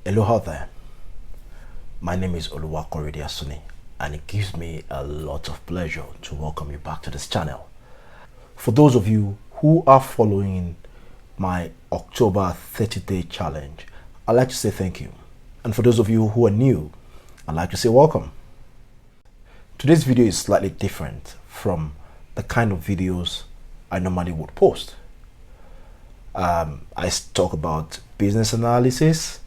Hello out there, my name is Oluwakorede, and it gives me a lot of pleasure to welcome you back to this channel. For those of you who are following my October 30-day challenge, I'd like to say thank you. And for those of you who are new, I'd like to say welcome. Today's video is slightly different from the kind of videos I normally would post. I talk about business analysis,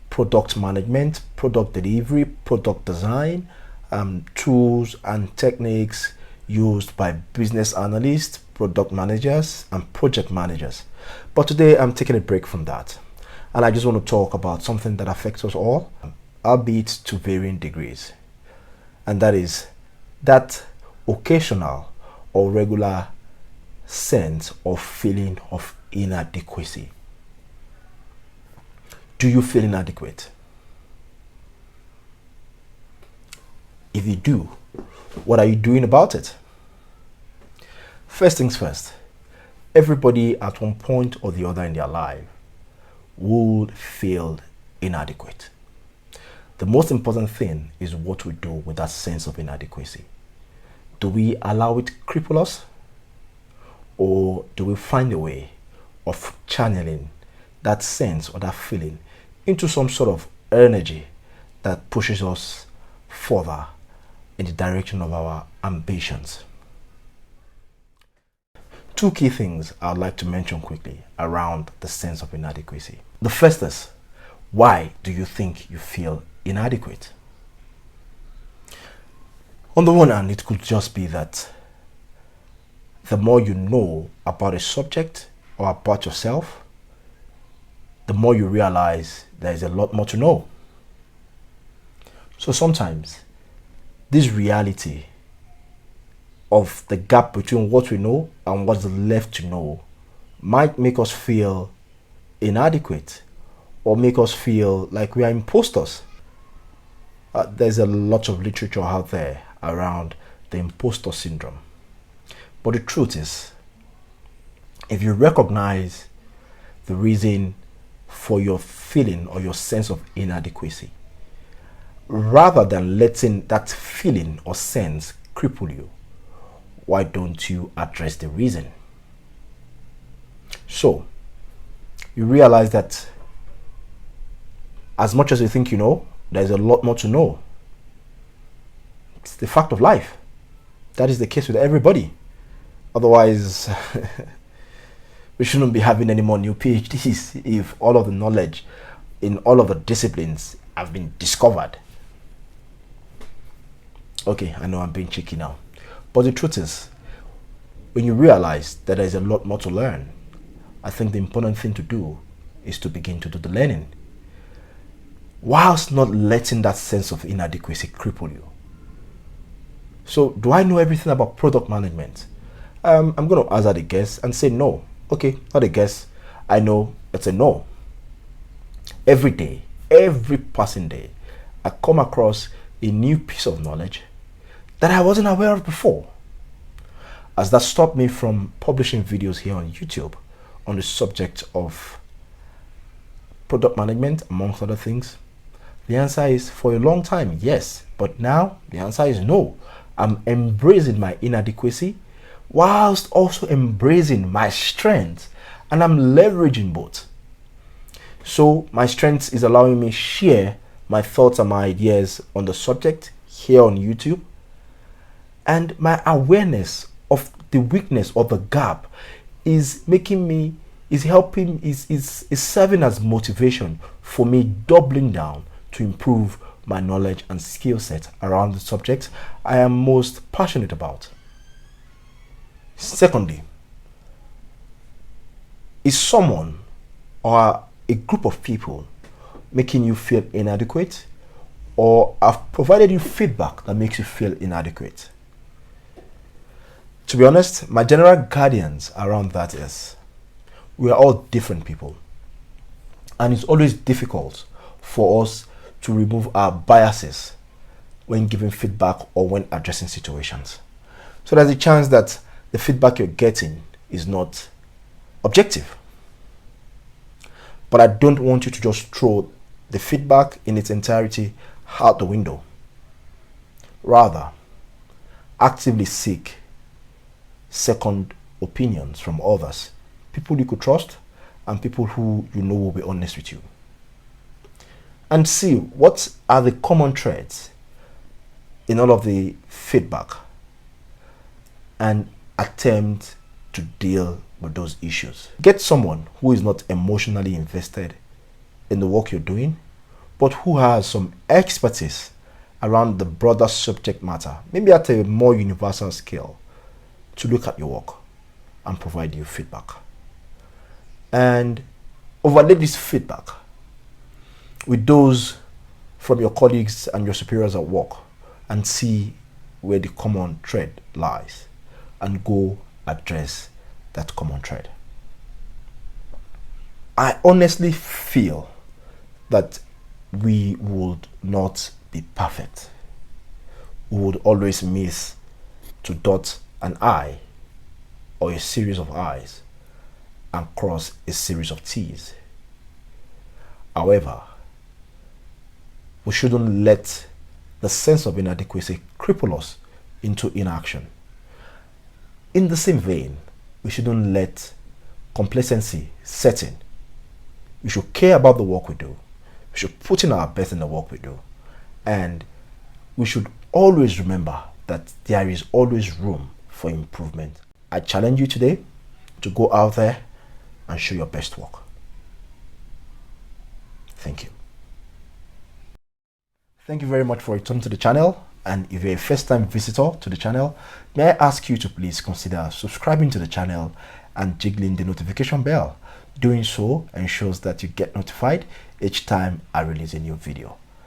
product management, product delivery, product design, tools and techniques used by business analysts, product managers, and project managers. But today I'm taking a break from that, and I just want to talk about something that affects us all, albeit to varying degrees, and that is that occasional or regular sense or feeling of inadequacy. Do you feel inadequate? If you do, what are you doing about it? First things first, everybody at one point or the other in their life would feel inadequate. The most important thing is what we do with that sense of inadequacy. Do we allow it to cripple us? Or do we find a way of channeling that sense or that feeling into some sort of energy that pushes us further in the direction of our ambitions? Two key things I'd like to mention quickly around the sense of inadequacy. The first is, why do you think you feel inadequate? On the one hand, it could just be that the more you know about a subject or about yourself, the more you realize there is a lot more to know. So sometimes this reality of the gap between what we know and what's left to know might make us feel inadequate or make us feel like we are imposters. There's a lot of literature out there around the impostor syndrome. But the truth is, if you recognize the reason for your feeling or your sense of inadequacy, rather than letting that feeling or sense cripple you, why don't you address the reason? So, you realize that as much as you think you know, there's a lot more to know. It's the fact of life. That is the case with everybody. Otherwise, we shouldn't be having any more new PhDs if all of the knowledge in all of the disciplines have been discovered. Okay, I know I'm being cheeky now. But the truth is, when you realize that there's a lot more to learn, I think the important thing to do is to begin to do the learning, whilst not letting that sense of inadequacy cripple you. So, do I know everything about product management? I'm going to hazard a guess and say no. Okay, not a guess. I know it's a no. Every day, every passing day, I come across a new piece of knowledge that I wasn't aware of before. Has that stopped me from publishing videos here on YouTube on the subject of product management, amongst other things? The answer is, for a long time, yes. But now, the answer is no. I'm embracing my inadequacy whilst also embracing my strength, and I'm leveraging both. So my strength is allowing me share my thoughts and my ideas on the subject here on YouTube, and my awareness of the weakness or the gap is serving as motivation for me doubling down to improve my knowledge and skill set around the subject I am most passionate about. Secondly, is someone or a group of people making you feel inadequate, or have provided you feedback that makes you feel inadequate? To be honest, my general guidance around that is, we are all different people, and it's always difficult for us to remove our biases when giving feedback or when addressing situations. So there's a chance that the feedback you're getting is not objective. But I don't want you to just throw the feedback in its entirety out the window. Rather, actively seek second opinions from others, people you could trust and people who you know will be honest with you. And see what are the common threads in all of the feedback and attempt to deal with those issues. Get someone who is not emotionally invested in the work you're doing, but who has some expertise around the broader subject matter, maybe at a more universal scale, to look at your work and provide you feedback. And overlay this feedback with those from your colleagues and your superiors at work and see where the common thread lies and go address that common thread. I honestly feel that we would not be perfect. We would always miss to dot an I or a series of I's and cross a series of T's. However, we shouldn't let the sense of inadequacy cripple us into inaction. In the same vein, we shouldn't let complacency set in. We should care about the work we do. We should put in our best in the work we do. And we should always remember that there is always room for improvement. I challenge you today to go out there and show your best work. Thank you. Thank you very much for returning to the channel. And if you're a first-time visitor to the channel, may I ask you to please consider subscribing to the channel and jiggling the notification bell. Doing so ensures that you get notified each time I release a new video.